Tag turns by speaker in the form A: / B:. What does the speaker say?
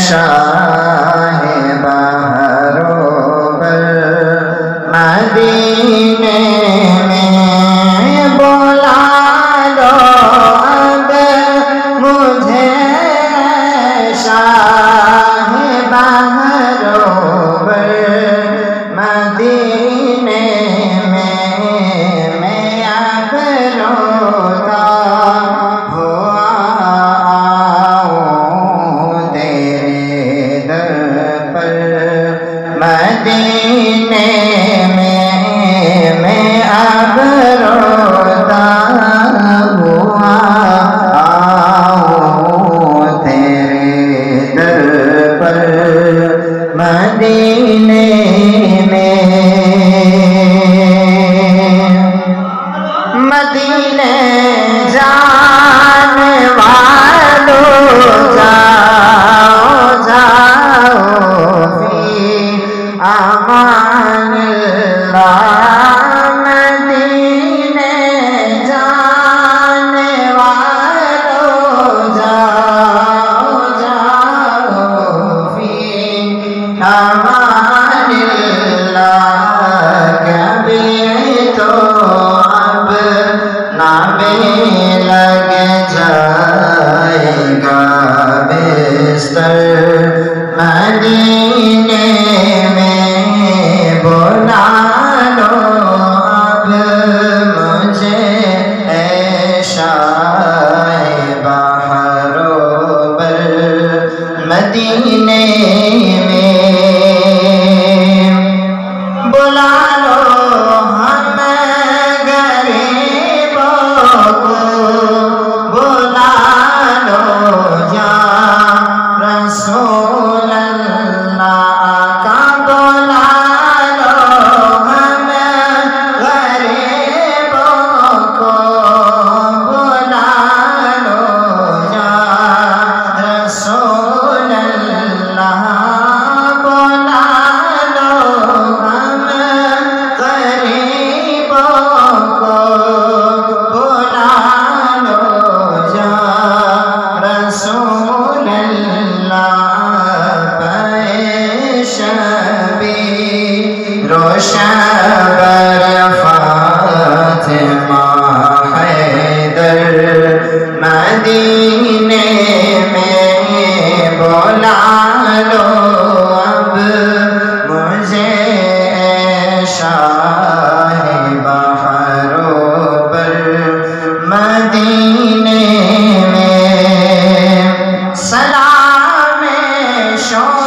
A: شاہ بہرو بر مدینے میں بلا لو اب مجھے شاہ بہرو بر مدینے میں اب روتا ہوا آؤں تیرے در پر مدینے میں اب روتا ہوا آؤں تیرے در پر مدینے مدینے جانے والوں جاؤ جاؤ فی امان اللہ مدینے جانے والوں جاؤ جاؤ فی امان اللہ کبھی تو لگ جائے گا بستر مدینے میں بلا لو اب مجھے اے شاہ بہرو بر مدینے میں بلا لو ہم بلا لو یا رسول اللہ کا بلا لو ہم غریبوں کو بلا لو یا رسول اللہ بلا لو ہم غریبوں کو رسول اللہ پیشبی روشن بر فاطمہ حیدر مدینے میں بلا لو اب مجھے شاہ بہرو بر مدینے میں سلام شوق